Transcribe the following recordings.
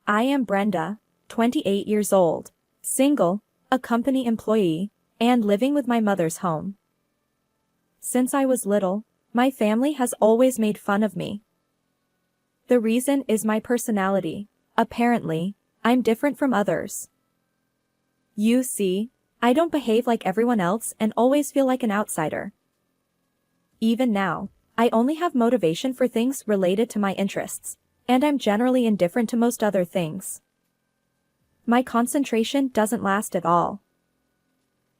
I am Brenda, 28 years old, single, a company employee, and living with my mother's home. Since I was little, my family has always made fun of me. The reason is my personality. Apparently, I'm different from others. You see, I don't behave like everyone else and always feel like an outsider. Even now, I only have motivation for things related to my interests, and I'm generally indifferent to most other things. My concentration doesn't last at all.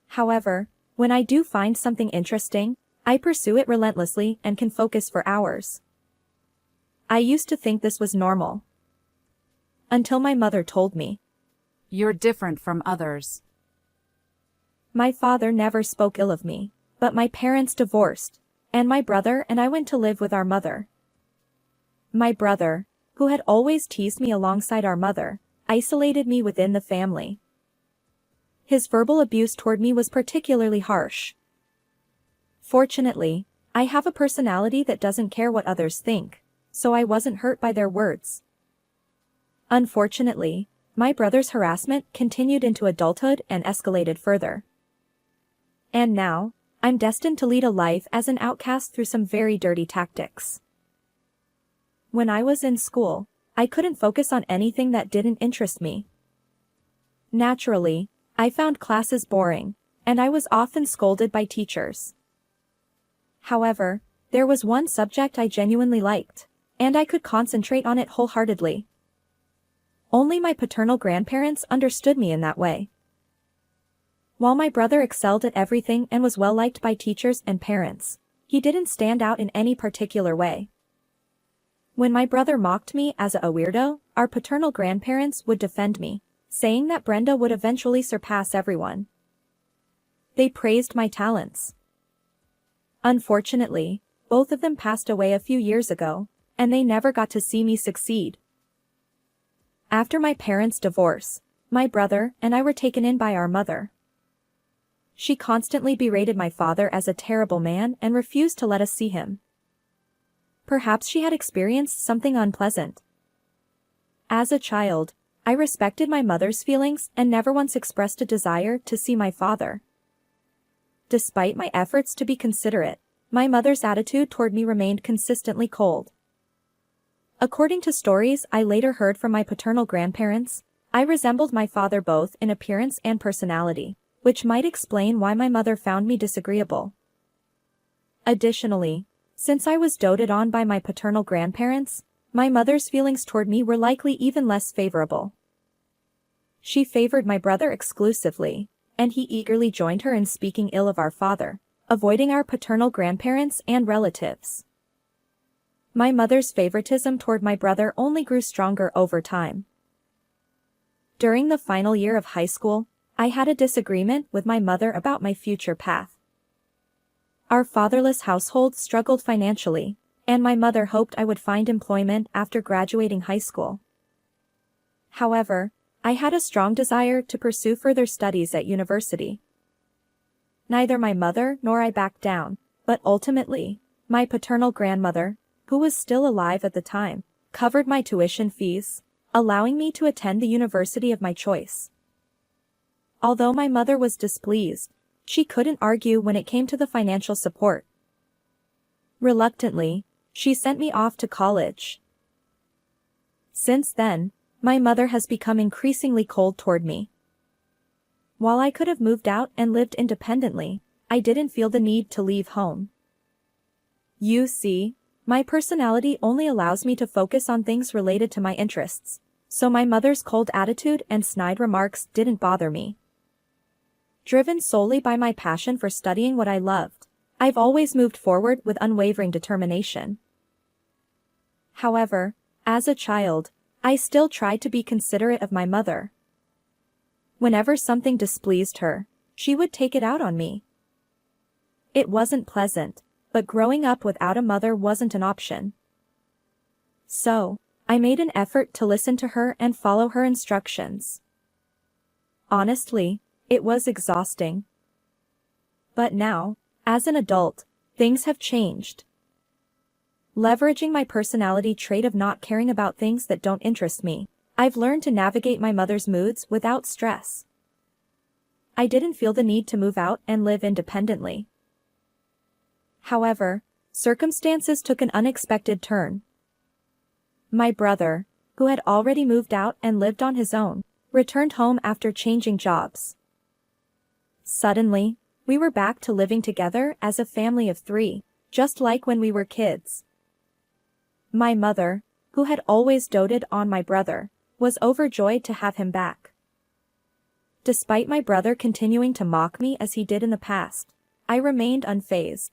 However, when I do find something interesting, I pursue it relentlessly and can focus for hours. I used to think this was normal. Until my mother told me. You're different from others. My father never spoke ill of me, but my parents divorced, and my brother and I went to live with our mother. My brother, who had always teased me alongside our mother, isolated me within the family. His verbal abuse toward me was particularly harsh. Fortunately, I have a personality that doesn't care what others think, so I wasn't hurt by their words. Unfortunately, my brother's harassment continued into adulthood and escalated further. And now, I'm destined to lead a life as an outcast through some very dirty tactics. When I was in school, I couldn't focus on anything that didn't interest me. Naturally, I found classes boring, and I was often scolded by teachers. However, there was one subject I genuinely liked, and I could concentrate on it wholeheartedly. Only my paternal grandparents understood me in that way. While my brother excelled at everything and was well liked by teachers and parents, he didn't stand out in any particular way. When my brother mocked me as a weirdo, our paternal grandparents would defend me, saying that Brenda would eventually surpass everyone. They praised my talents. Unfortunately, both of them passed away a few years ago, and they never got to see me succeed. After my parents' divorce, my brother and I were taken in by our mother. She constantly berated my father as a terrible man and refused to let us see him. Perhaps she had experienced something unpleasant. As a child, I respected my mother's feelings and never once expressed a desire to see my father. Despite my efforts to be considerate, my mother's attitude toward me remained consistently cold. According to stories I later heard from my paternal grandparents, I resembled my father both in appearance and personality, which might explain why my mother found me disagreeable. Additionally, since I was doted on by my paternal grandparents, my mother's feelings toward me were likely even less favorable. She favored my brother exclusively, and he eagerly joined her in speaking ill of our father, avoiding our paternal grandparents and relatives. My mother's favoritism toward my brother only grew stronger over time. During the final year of high school, I had a disagreement with my mother about my future path. Our fatherless household struggled financially, and my mother hoped I would find employment after graduating high school. However, I had a strong desire to pursue further studies at university. Neither my mother nor I backed down, but ultimately, my paternal grandmother, who was still alive at the time, covered my tuition fees, allowing me to attend the university of my choice. Although my mother was displeased, she couldn't argue when it came to the financial support. Reluctantly, she sent me off to college. Since then, my mother has become increasingly cold toward me. While I could have moved out and lived independently, I didn't feel the need to leave home. You see, my personality only allows me to focus on things related to my interests, so my mother's cold attitude and snide remarks didn't bother me. Driven solely by my passion for studying what I loved, I've always moved forward with unwavering determination. However, as a child, I still tried to be considerate of my mother. Whenever something displeased her, she would take it out on me. It wasn't pleasant, but growing up without a mother wasn't an option. So, I made an effort to listen to her and follow her instructions. Honestly, it was exhausting. But now, as an adult, things have changed. Leveraging my personality trait of not caring about things that don't interest me, I've learned to navigate my mother's moods without stress. I didn't feel the need to move out and live independently. However, circumstances took an unexpected turn. My brother, who had already moved out and lived on his own, returned home after changing jobs. Suddenly, we were back to living together as a family of 3, just like when we were kids. My mother, who had always doted on my brother, was overjoyed to have him back. Despite my brother continuing to mock me as he did in the past, I remained unfazed.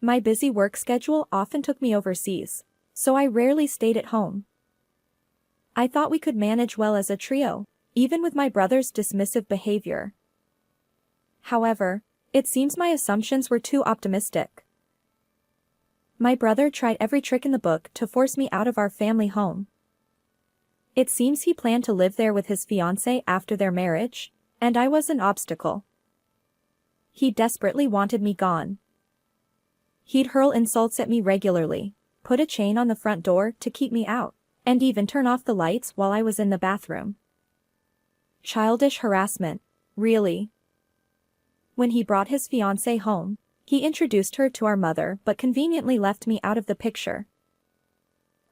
My busy work schedule often took me overseas, so I rarely stayed at home. I thought we could manage well as a trio, even with my brother's dismissive behavior. However, it seems my assumptions were too optimistic. My brother tried every trick in the book to force me out of our family home. It seems he planned to live there with his fiancée after their marriage, and I was an obstacle. He desperately wanted me gone. He'd hurl insults at me regularly, put a chain on the front door to keep me out, and even turn off the lights while I was in the bathroom. Childish harassment, really. When he brought his fiancée home, he introduced her to our mother but conveniently left me out of the picture.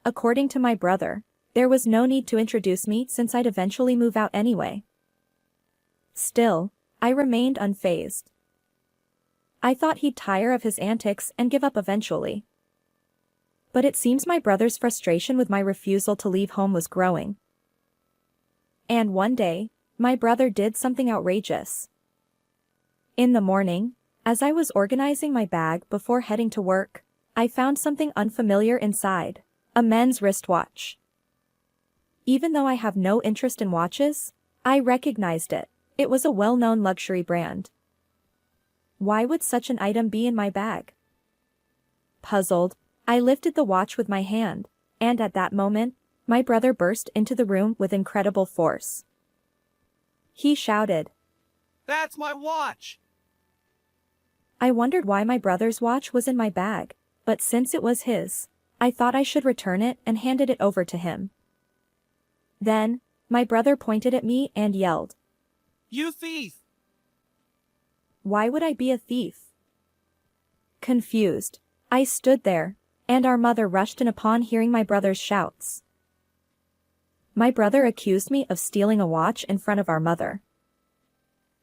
According to my brother, there was no need to introduce me since I'd eventually move out anyway. Still, I remained unfazed. I thought he'd tire of his antics and give up eventually. But it seems my brother's frustration with my refusal to leave home was growing. And one day, my brother did something outrageous. In the morning, as I was organizing my bag before heading to work, I found something unfamiliar inside, a men's wristwatch. Even though I have no interest in watches, I recognized it. It was a well-known luxury brand. Why would such an item be in my bag? Puzzled, I lifted the watch with my hand, and at that moment, my brother burst into the room with incredible force. He shouted, "That's my watch!" I wondered why my brother's watch was in my bag, but since it was his, I thought I should return it and handed it over to him. Then, my brother pointed at me and yelled, "You thief!" Why would I be a thief? Confused, I stood there, and our mother rushed in upon hearing my brother's shouts. My brother accused me of stealing a watch in front of our mother.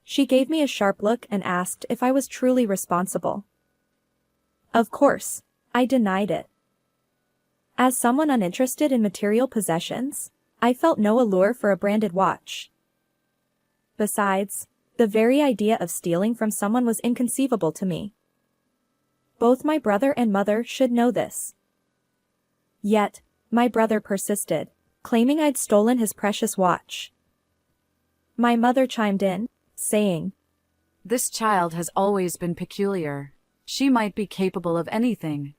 She gave me a sharp look and asked if I was truly responsible. Of course, I denied it. As someone uninterested in material possessions, I felt no allure for a branded watch. Besides, the very idea of stealing from someone was inconceivable to me. Both my brother and mother should know this. Yet, my brother persisted, claiming I'd stolen his precious watch. My mother chimed in, saying, This child has always been peculiar. She might be capable of anything.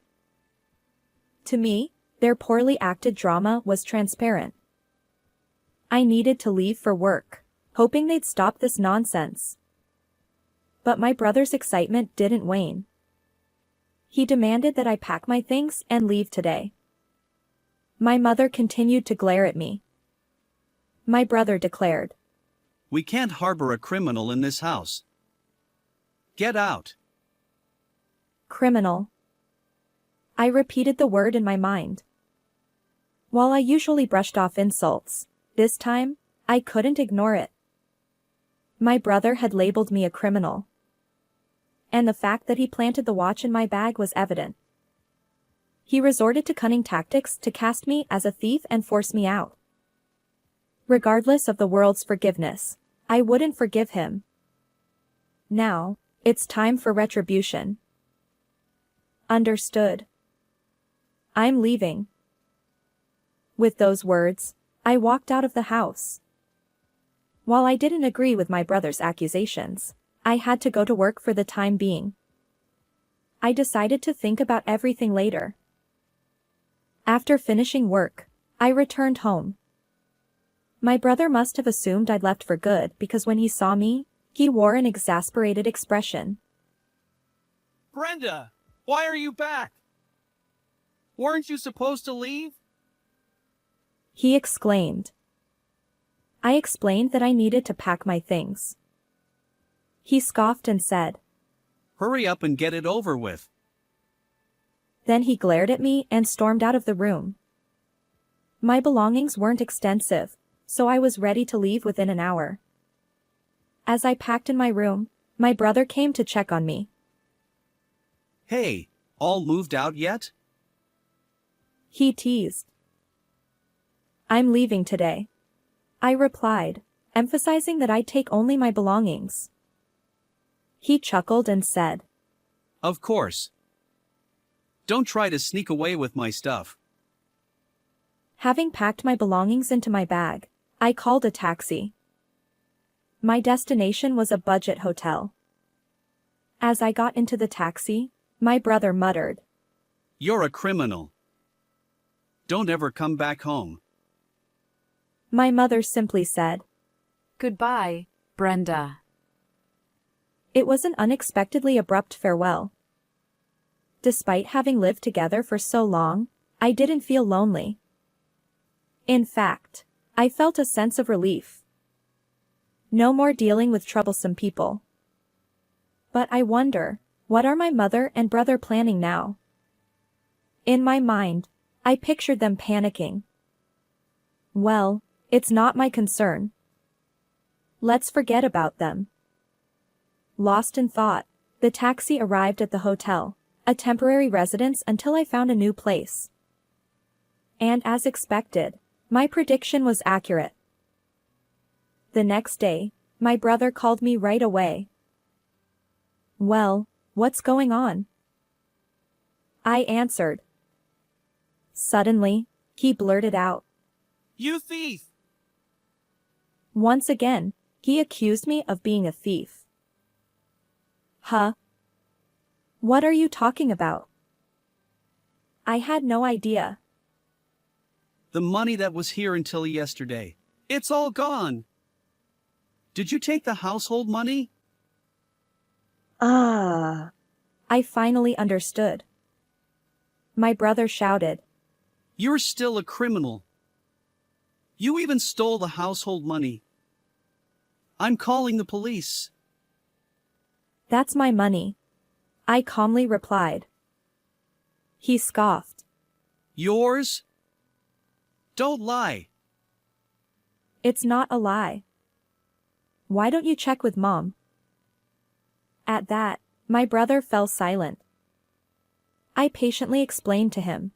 To me, their poorly acted drama was transparent. I needed to leave for work, hoping they'd stop this nonsense. But my brother's excitement didn't wane. He demanded that I pack my things and leave today. My mother continued to glare at me. My brother declared, "We can't harbor a criminal in this house. Get out." Criminal. I repeated the word in my mind. While I usually brushed off insults, this time, I couldn't ignore it. My brother had labeled me a criminal. And the fact that he planted the watch in my bag was evident. He resorted to cunning tactics to cast me as a thief and force me out. Regardless of the world's forgiveness, I wouldn't forgive him. Now, it's time for retribution. Understood. I'm leaving. With those words, I walked out of the house. While I didn't agree with my brother's accusations, I had to go to work for the time being. I decided to think about everything later. After finishing work, I returned home. My brother must have assumed I'd left for good because when he saw me, he wore an exasperated expression. "Brenda, why are you back? Weren't you supposed to leave?" he exclaimed. I explained that I needed to pack my things. He scoffed and said. Hurry up and get it over with. Then he glared at me and stormed out of the room. My belongings weren't extensive, so I was ready to leave within an hour. As I packed in my room, my brother came to check on me. Hey, all moved out yet? He teased. I'm leaving today, I replied, emphasizing that I'd take only my belongings. He chuckled and said, Of course. Don't try to sneak away with my stuff. Having packed my belongings into my bag, I called a taxi. My destination was a budget hotel. As I got into the taxi, my brother muttered, You're a criminal. Don't ever come back home. My mother simply said, Goodbye, Brenda. It was an unexpectedly abrupt farewell. Despite having lived together for so long, I didn't feel lonely. In fact, I felt a sense of relief. No more dealing with troublesome people. But I wonder, what are my mother and brother planning now? In my mind, I pictured them panicking. Well, it's not my concern. Let's forget about them. Lost in thought, the taxi arrived at the hotel, a temporary residence until I found a new place. And as expected, my prediction was accurate. The next day, my brother called me right away. Well, what's going on? I answered. Suddenly, he blurted out. You thief! Once again, he accused me of being a thief. Huh? What are you talking about? I had no idea. The money that was here until yesterday. It's all gone. Did you take the household money? I finally understood. My brother shouted. You're still a criminal. You even stole the household money. I'm calling the police. That's my money, I calmly replied. He scoffed. Yours? Don't lie. It's not a lie. Why don't you check with Mom? At that, my brother fell silent. I patiently explained to him.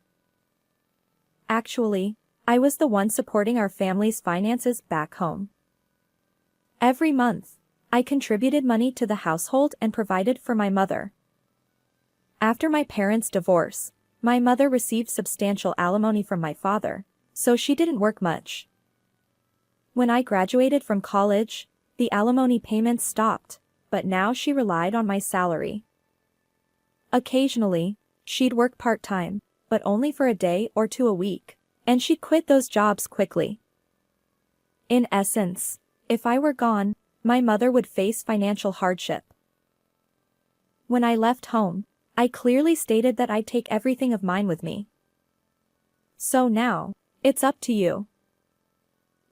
Actually, I was the one supporting our family's finances back home. Every month, I contributed money to the household and provided for my mother. After my parents' divorce, my mother received substantial alimony from my father, so she didn't work much. When I graduated from college, the alimony payments stopped, but now she relied on my salary. Occasionally, she'd work part-time, but only for a day or two a week, and she'd quit those jobs quickly. In essence, if I were gone, my mother would face financial hardship. When I left home, I clearly stated that I'd take everything of mine with me. So now, it's up to you.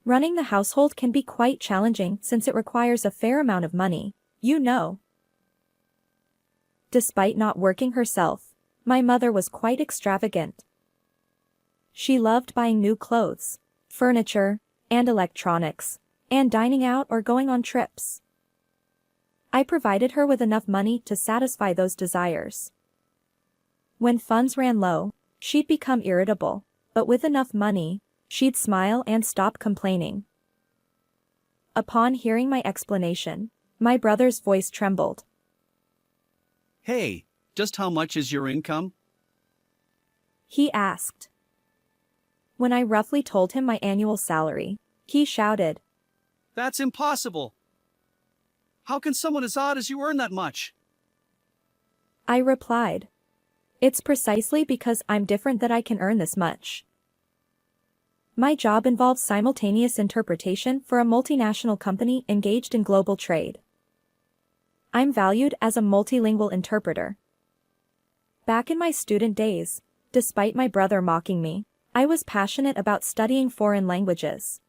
Running the household can be quite challenging since it requires a fair amount of money, you know. Despite not working herself, my mother was quite extravagant. She loved buying new clothes, furniture, and electronics, and dining out or going on trips. I provided her with enough money to satisfy those desires. When funds ran low, she'd become irritable, but with enough money, she'd smile and stop complaining. Upon hearing my explanation, my brother's voice trembled. Hey, just how much is your income? He asked. When I roughly told him my annual salary, he shouted. That's impossible. How can someone as odd as you earn that much? I replied. It's precisely because I'm different that I can earn this much. My job involves simultaneous interpretation for a multinational company engaged in global trade. I'm valued as a multilingual interpreter. Back in my student days, despite my brother mocking me, I was passionate about studying foreign languages.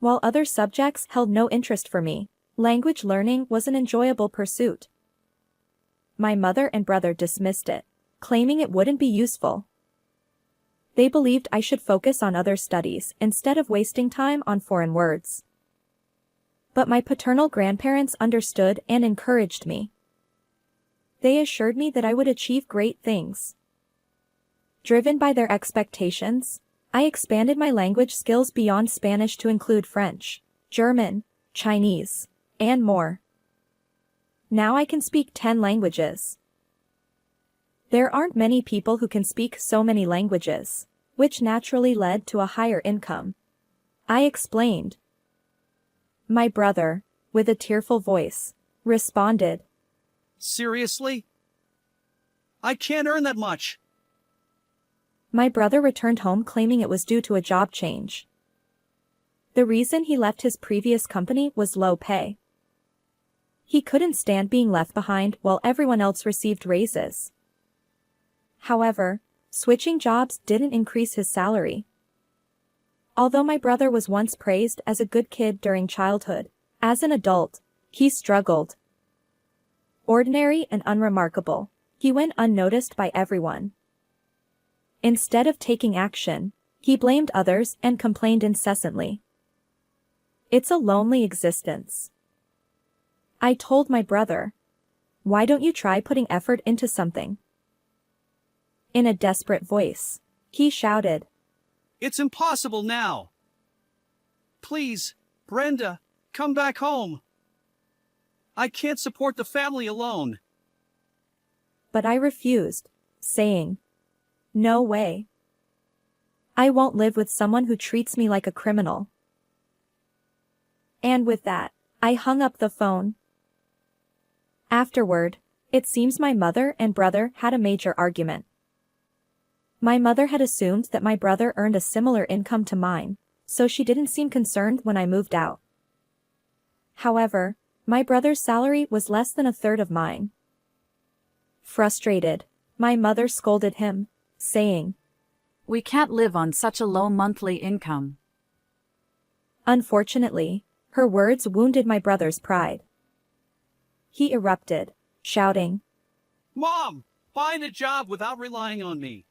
While other subjects held no interest for me, language learning was an enjoyable pursuit. My mother and brother dismissed it, claiming it wouldn't be useful. They believed I should focus on other studies instead of wasting time on foreign words. But my paternal grandparents understood and encouraged me. They assured me that I would achieve great things. Driven by their expectations, I expanded my language skills beyond Spanish to include French, German, Chinese, and more. Now I can speak 10 languages. There aren't many people who can speak so many languages, which naturally led to a higher income. I explained. My brother, with a tearful voice, responded. Seriously? I can't earn that much. My brother returned home claiming it was due to a job change. The reason he left his previous company was low pay. He couldn't stand being left behind while everyone else received raises. However, switching jobs didn't increase his salary. Although my brother was once praised as a good kid during childhood, as an adult, he struggled. Ordinary and unremarkable, he went unnoticed by everyone. Instead of taking action, he blamed others and complained incessantly. It's a lonely existence. I told my brother, "Why don't you try putting effort into something?" In a desperate voice, he shouted, It's impossible now. Please, Brenda, come back home. I can't support the family alone. but I refused, saying, "No way. I won't live with someone who treats me like a criminal." And with that, I hung up the phone. Afterward, it seems my mother and brother had a major argument. My mother had assumed that my brother earned a similar income to mine, so she didn't seem concerned when I moved out. However, my brother's salary was less than a third of mine. Frustrated, my mother scolded him, saying, We can't live on such a low monthly income. Unfortunately, her words wounded my brother's pride. He erupted, shouting, Mom, find a job without relying on me.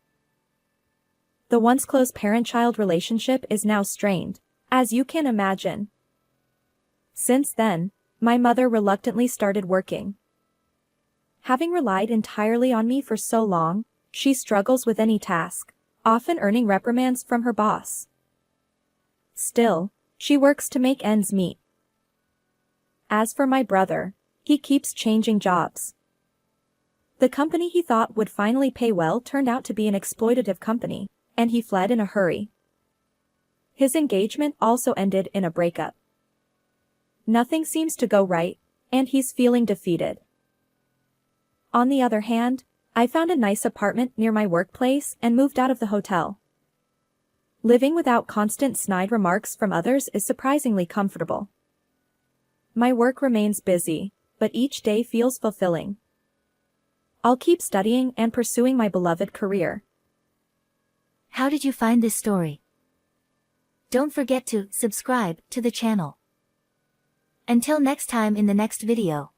The once close parent-child relationship is now strained, as you can imagine. Since then, my mother reluctantly started working. Having relied entirely on me for so long, she struggles with any task, often earning reprimands from her boss. Still, she works to make ends meet. As for my brother, he keeps changing jobs. The company he thought would finally pay well turned out to be an exploitative company, and he fled in a hurry. His engagement also ended in a breakup. Nothing seems to go right, and he's feeling defeated. On the other hand, I found a nice apartment near my workplace and moved out of the hotel. Living without constant snide remarks from others is surprisingly comfortable. My work remains busy, but each day feels fulfilling. I'll keep studying and pursuing my beloved career. How did you find this story? Don't forget to subscribe to the channel. Until next time in the next video.